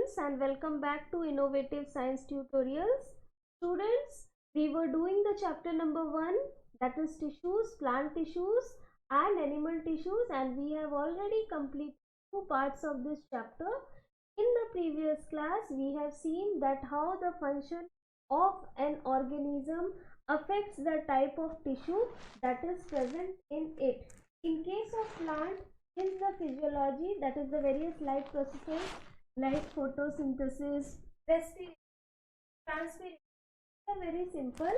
students, and welcome back to Innovative Science Tutorials. Students, we were doing the chapter number 1, that is tissues, plant tissues and animal tissues, and we have already completed 2 parts of this chapter. In the previous class, we have seen that how the function of an organism affects the type of tissue that is present in it. In case of plant, is the physiology, that is the various life processes like photosynthesis, respiration, transpiration, are very simple.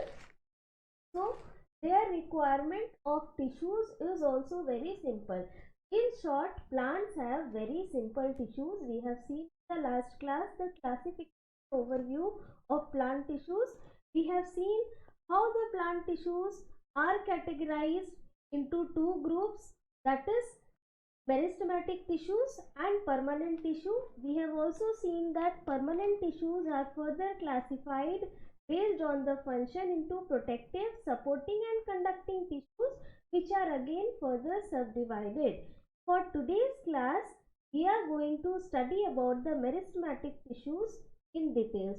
So their requirement of tissues is also very simple. In short, plants have very simple tissues. We have seen in the last class the classification overview of plant tissues. We have seen how the plant tissues are categorized into 2 groups, that is meristematic tissues and permanent tissue. We have also seen that permanent tissues are further classified based on the function into protective, supporting and conducting tissues, which are again further subdivided. For today's class, we are going to study about the meristematic tissues in details.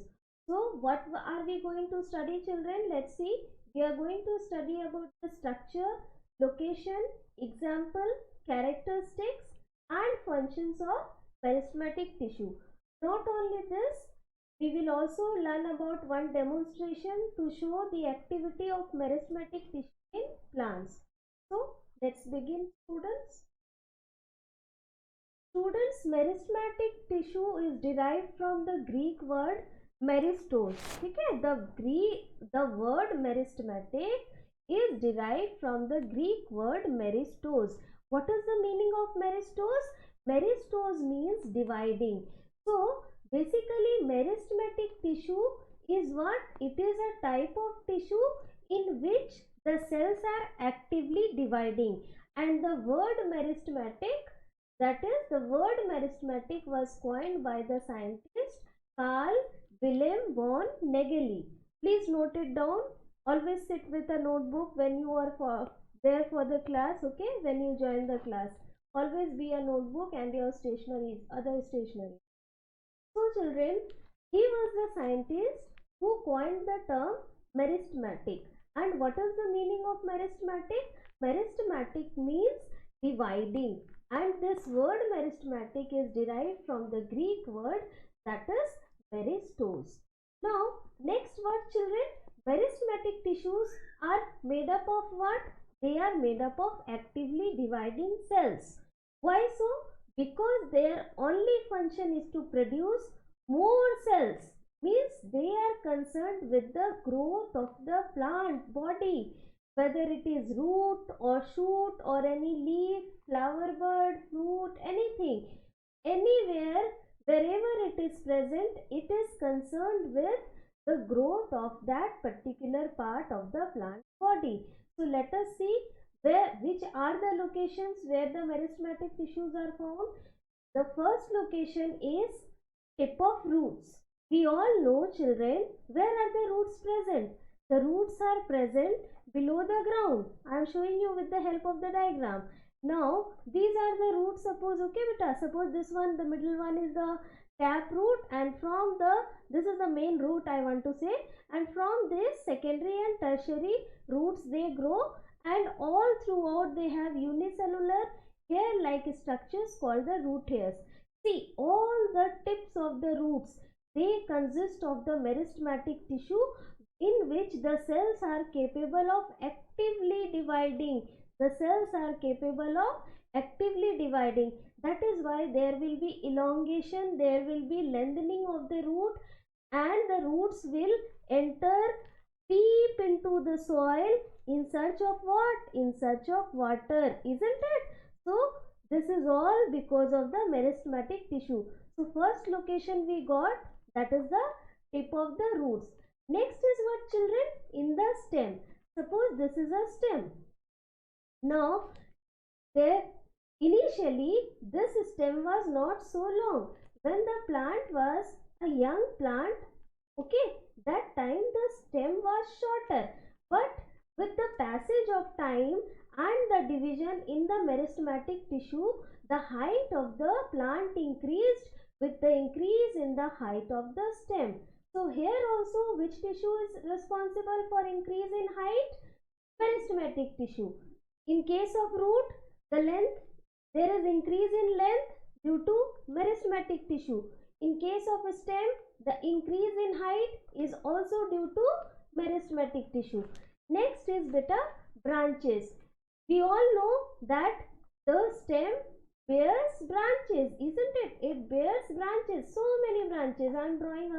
So what are we going to study, children? Let's see. We are going to study about the structure, location, example, characteristics and functions of meristematic tissue. Not only this, we will also learn about one demonstration to show the activity of meristematic tissue in plants. So let's begin, students. Students, meristematic tissue is derived from the Greek word meristos. Okay, the word meristematic is derived from the Greek word meristos. What is the meaning of meristos? Meristos means dividing. So basically meristematic tissue is what? It is a type of tissue in which the cells are actively dividing, and the word meristematic, that is, the word meristematic was coined by the scientist Carl Wilhelm von Nageli. Please note it down. Always sit with a notebook when you are there for the class, okay? When you join the class, always be a notebook and your stationery, other stationery. So children, he was the scientist who coined the term meristematic. And what is the meaning of meristematic? Meristematic means dividing, and this word meristematic is derived from the Greek word, that is meristos. Now next word, children, meristematic tissues are made up of what? They are made up of actively dividing cells. Why so? Because their only function is to produce more cells, means they are concerned with the growth of the plant body, whether it is root or shoot or any leaf, flower, bud, fruit, anything, anywhere, wherever it is present, it is concerned with the growth of that particular part of the plant body. So let us see which are the locations where the meristematic tissues are found. The first location is tip of roots. We all know, children, where are the roots present? The roots are present below the ground. I am showing you with the help of the diagram. Now these are the roots. Suppose, okay beta, suppose this one, the middle one is the tap root, and from this is the main root I want to say, and from this secondary and tertiary roots they grow, and all throughout they have unicellular hair like structures called the root hairs. See, all the tips of the roots, they consist of the meristematic tissue in which the cells are capable of actively dividing. The cells are capable of actively dividing. That is why there will be elongation, there will be lengthening of the root, and the roots will enter deep into the soil in search of what? In search of water, isn't it? So this is all because of the meristematic tissue. So first location we got, that is the tip of the roots. Next is what, children? In the stem. Suppose this is a stem. Now there initially this stem was not so long. When the plant was a young plant, okay, that time the stem was shorter, but with the passage of time and the division in the meristematic tissue, the height of the plant increased with the increase in the height of the stem. So here also, which tissue is responsible for increase in height? Meristematic tissue. In case of root, the length, there is increase in length due to meristematic tissue. In case of a stem, the increase in height is also due to meristematic tissue. Next is beta branches. We all know that the stem bears branches, isn't it? It bears branches, so many branches. I am drawing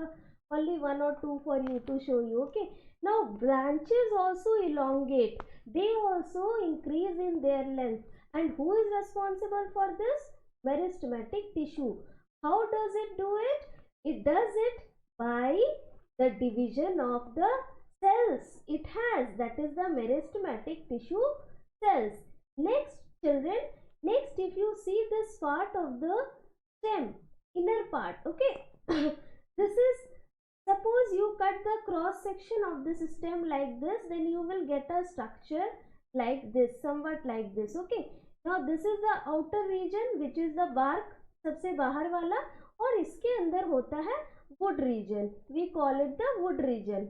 only one or two for you to show you. Okay. Now branches also elongate. They also increase in their length. And who is responsible for this? Meristematic tissue. How does it do it? It does it by the division of the cells it has, that is the meristematic tissue cells. Next children, next if you see this part of the stem, inner part, okay, this is, suppose you cut the cross section of this stem like this, then you will get a structure like this, somewhat like this. Okay, now this is the outer region which is the bark, सबसे बाहर वाला, और इसके अंदर होता है wood region. We call it the wood region.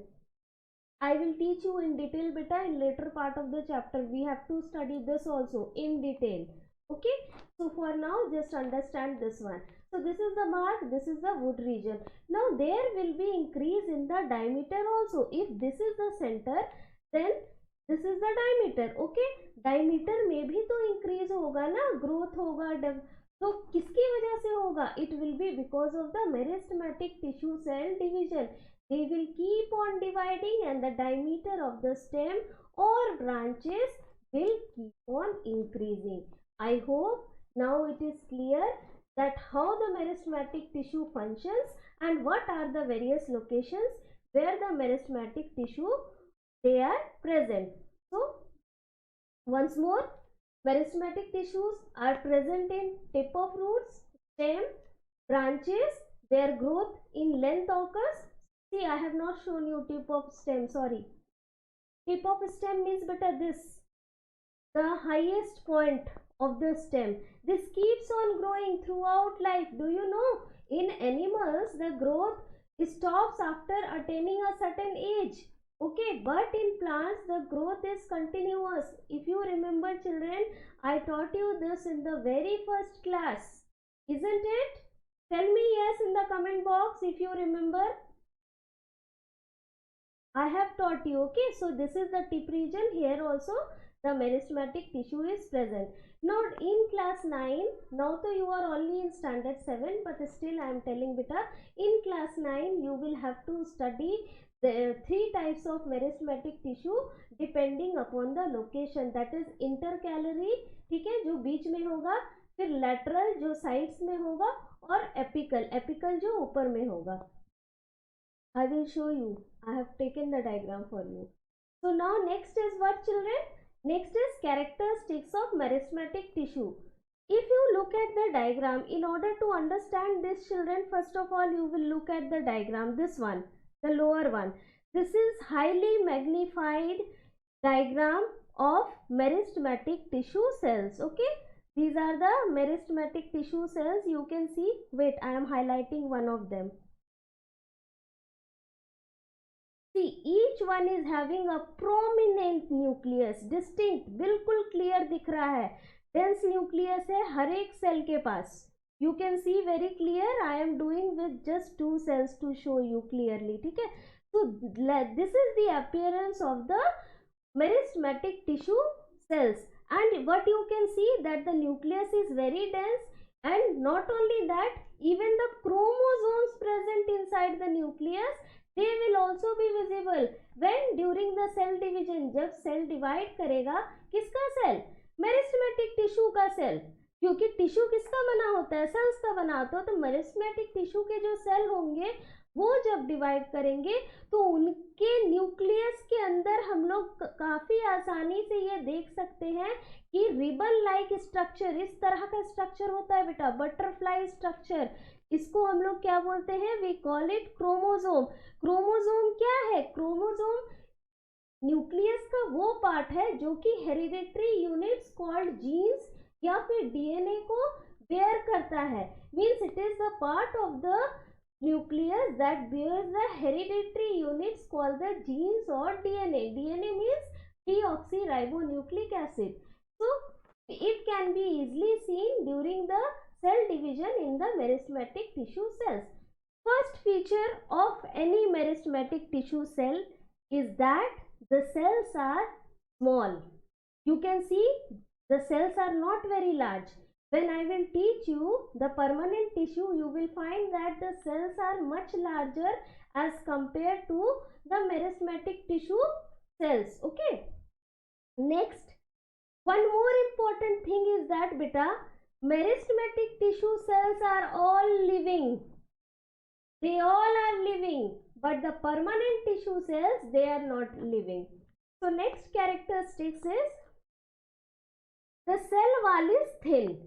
I will teach you in detail beta in later part of the chapter. We have to study this also in detail. Okay, so for now just understand this one. So this is the bark, this is the wood region. Now there will be increase in the diameter also. If this is the center, then this is the diameter. Okay, diameter में भी तो increase होगा ना, growth होगा. तो किसकी वजह से होगा? It will be because of the meristematic tissue cell division. They will keep on dividing and the diameter of the stem or branches will keep on increasing. I hope now it is clear that how the meristematic tissue functions and what are the various locations where the meristematic tissue they are present. So once more, meristematic tissues are present in tip of roots, stem, branches, where growth in length occurs. See, I have not shown you tip of stem, sorry. Tip of stem means beta this, the highest point of the stem. This keeps on growing throughout life. Do you know? In animals, the growth stops after attaining a certain age. Okay, but in plants, the growth is continuous. If you remember children, I taught you this in the very first class. Isn't it? Tell me yes in the comment box if you remember. I have taught you. Okay, so this is the tip region. Here also the meristematic tissue is present. Now in class 9, now so you are only in standard 7, but still I am telling beta, in class 9 you will have to study the 3 types of meristematic tissue depending upon the location. That is intercalary, ठीक है, जो बीच में होगा, फिर lateral जो sides में होगा, और apical, apical जो ऊपर में होगा. I will show you. I have taken the diagram for you. So now next is what children? Next is characteristics of meristematic tissue. If you look at the diagram, in order to understand this children, first of all you will look at the diagram, this one, the lower one. This is highly magnified diagram of meristematic tissue cells. Okay, these are the meristematic tissue cells. You can see, wait, I am highlighting one of them. See, each one is having a prominent nucleus, distinct, बिल्कुल clear दिख रहा है, dense nucleus है हर एक cell के पास. You can see very clear. I am doing with just 2 cells to show you clearly. ठीक है? So this is the appearance of the meristematic tissue cells, and what you can see that the nucleus is very dense, and not only that, even the chromosomes present inside the nucleus, they will also be visible when during the cell division. जब cell divide करेगा, किसका cell? Meristematic tissue का cell, क्योंकि tissue किसका बना होता है? Sales का बना होता है. तो मेरिस्टेमेटिक टिश्यू के जो सेल होंगे वो जब डिवाइड करेंगे तो उनके न्यूक्लियस के अंदर हम लोग काफी आसानी से ये देख सकते हैं कि रिबन लाइक स्ट्रक्चर, इस तरह का स्ट्रक्चर होता है बेटा, बटरफ्लाई स्ट्रक्चर. इसको हम लोग क्या बोलते हैं? We call it chromosome. Chromosome क्या है? क्रोमोसोम न्यूक्लियस का वो पार्ट है जो कि हेरिडिटरी यूनिट्स कॉल्ड जीन्स या फिर डीएनए को bear करता है, means it is the part of the nucleus that bears the hereditary units called the genes or DNA. DNA means deoxyribonucleic acid. So it can be easily seen during the cell division in the meristematic tissue cells. First feature of any meristematic tissue cell is that the cells are small. You can see the cells are not very large. When I will teach you the permanent tissue, you will find that the cells are much larger as compared to the meristematic tissue cells. Okay. Next, one more important thing is that beta, meristematic tissue cells are all living. They all are living, but the permanent tissue cells, they are not living. So next characteristics is the cell wall is thin.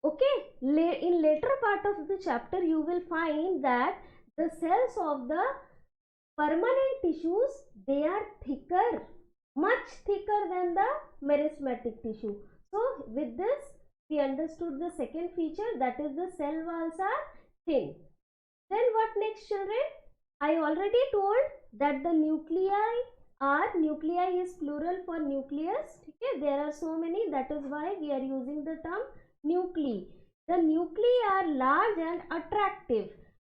Okay, in later part of the chapter you will find that the cells of the permanent tissues, they are thicker, much thicker than the meristematic tissue. So with this we understood the second feature, that is the cell walls are thin. Then what next children? I already told that the nuclei is plural for nucleus. Okay, there are so many, that is why we are using the term nuclei. The nuclei are large and attractive.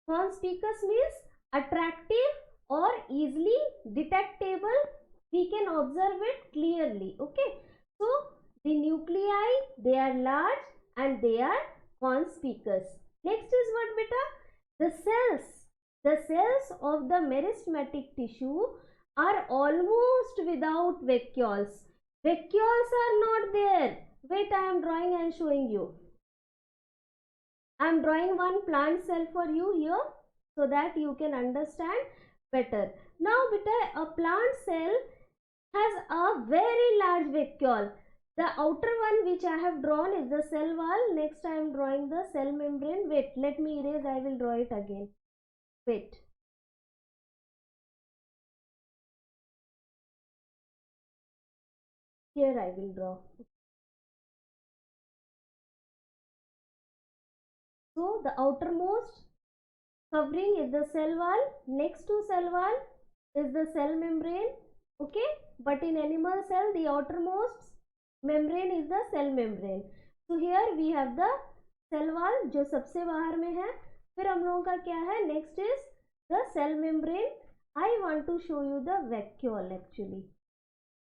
Conspicuous means attractive or easily detectable. We can observe it clearly. Okay, so the nuclei, they are large and they are conspicuous. Next is what beta? The cells of the meristematic tissue are almost without vacuoles. Vacuoles are not there. Wait, I am drawing and showing you. I am drawing one plant cell for you here so that you can understand better. Now beta, a plant cell has a very large vacuole. The outer one which I have drawn is the cell wall. Next I am drawing the cell membrane. Wait, let me erase. I will draw it again. Wait. Here I will draw. So the outermost covering is the cell wall. Next to cell wall is the cell membrane. Okay. But in animal cell, the outermost membrane is the cell membrane. So here we have the cell wall जो सबसे बाहर में है. फिर हम लोगों का क्या है? Next is the cell membrane. I want to show you the vacuole actually.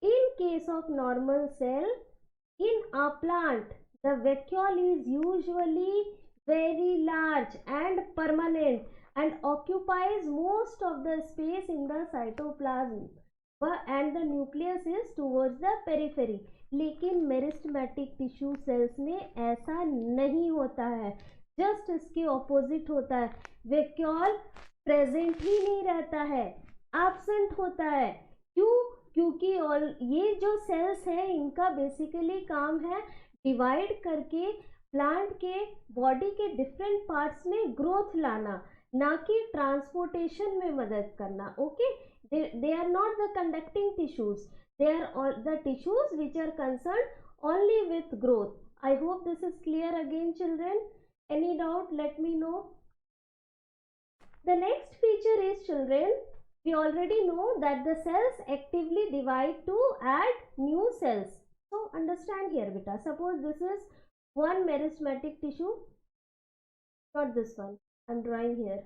In case of normal cell, in a plant, the vacuole is usually very large and permanent and occupies most of the space in the cytoplasm, and the nucleus is towards the periphery. लेकिन meristematic tissue cells में ऐसा नहीं होता है, just इसके opposite होता है. Vacuole present ही नहीं रहता है, एब्सेंट होता है. क्यों? क्योंकि ये जो सेल्स हैं इनका बेसिकली काम है डिवाइड करके प्लांट के बॉडी के डिफरेंट पार्ट्स में ग्रोथ लाना, ना कि ट्रांसपोर्टेशन में मदद करना. Okay, they are not the conducting tissues, they are all the tissues which are concerned only with growth. I hope this is clear again children. Any doubt, let me know. The next feature is children, we already know that the cells actively divide to add new cells. So understand here beta, suppose this is one meristematic tissue, not this one, I am drawing here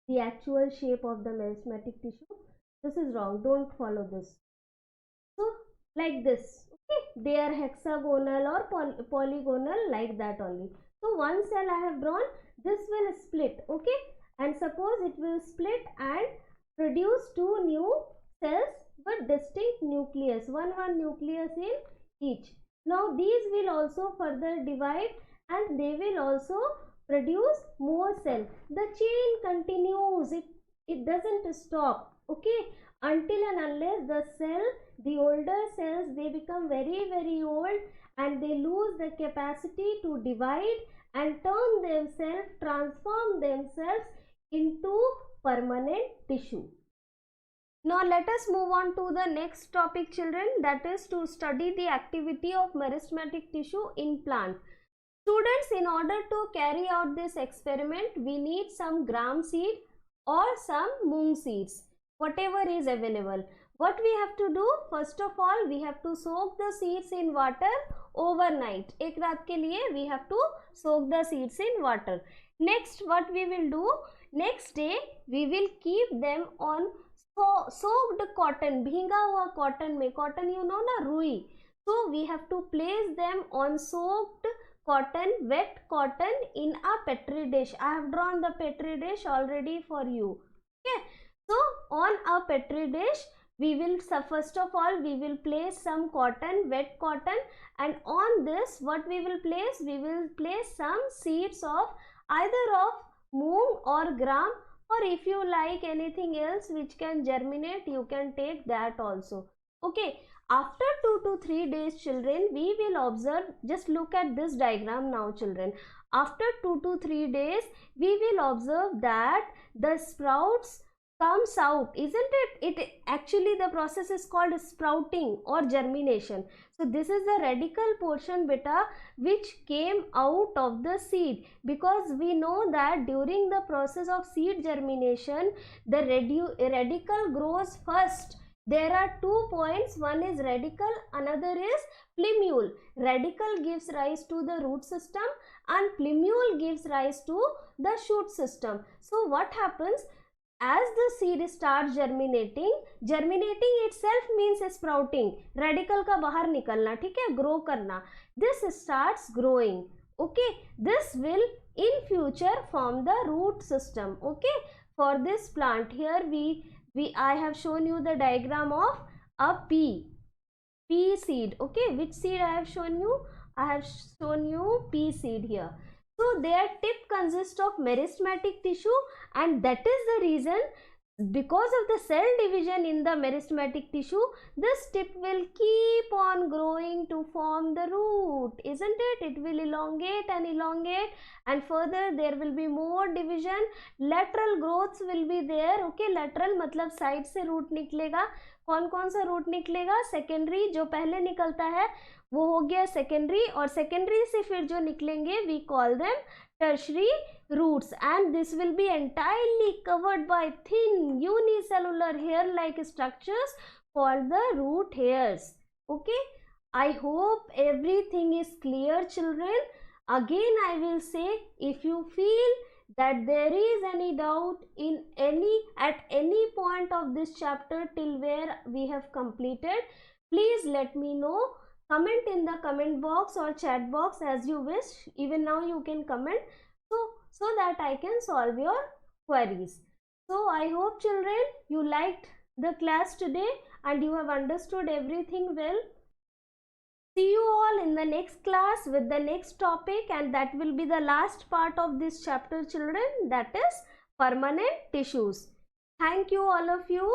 the actual shape of the meristematic tissue. This is wrong, don't follow this. So like this, okay, they are hexagonal or polygonal, like that only. So one cell I have drawn, this will split, okay, and suppose it will split and produce two new cells but distinct nucleus, one nucleus in each. Now these will also further divide and they will also produce more cell. The chain continues, it doesn't stop, okay, until and unless the older cells, they become very old and they lose the capacity to divide and turn themselves, transform themselves into permanent tissue. Now let us move on to the next topic children, that is to study the activity of meristematic tissue in plant. Students, in order to carry out this experiment, we need some gram seed or some moong seeds, whatever is available. What we have to do, first of all, we have to soak the seeds in water overnight. एक रात के लिए we have to soak the seeds in water. Next, what we will do, next day we will keep them on soaked cotton, भींगा हुआ cotton में, cotton you know ना, रुई. So we have to place them on soaked cotton, wet cotton in a petri dish. I have drawn the petri dish already for you. Okay, so on a petri dish we will, first of all we will place some cotton, wet cotton, and on this what we will place, we will place some seeds of either of moong or gram, or if you like anything else which can germinate, you can take that also. Okay, after 2 to 3 days, children, we will observe, just look at this diagram now, children. After 2 to 3 days, we will observe that the sprouts comes out, isn't it? It actually, the process is called sprouting or germination. So this is the radical portion beta which came out of the seed, because we know that during the process of seed germination, the radical grows first. There are 2 points, one is radical, another is plumule. Radical gives rise to the root system and plumule gives rise to the shoot system. So what happens, as the seed starts germinating, germinating itself means sprouting, radical का बाहर निकलना, ठीक है, grow करना, this starts growing. Okay, this will in future form the root system. Okay, for this plant, here I have shown you the diagram of a pea seed. Okay, which seed I have shown you? I have shown you pea seed here. So their tip consists of meristematic tissue, and that is the reason, because of the cell division in the meristematic tissue, this tip will keep on growing to form the root, isn't it? It will elongate and elongate, and further there will be more division. Lateral growths will be there. Okay, lateral मतलब side से root निकलेगा. कौन कौन सा root निकलेगा? Secondary, जो पहले निकलता है वो हो गया सेकेंडरी, और सेकेंडरी से फिर जो निकलेंगे we call them tertiary roots, and this will be entirely covered by thin unicellular hair like structures called the root hairs. Okay, I hope everything is clear, children. Again I will say, if you feel that there is any doubt at any point of this chapter till where we have completed, please let me know. Comment in the comment box or chat box as you wish. Even now you can comment so that I can solve your queries. So I hope, children, you liked the class today and you have understood everything well. See you all in the next class with the next topic, and that will be the last part of this chapter, children, that is permanent tissues. Thank you all of you.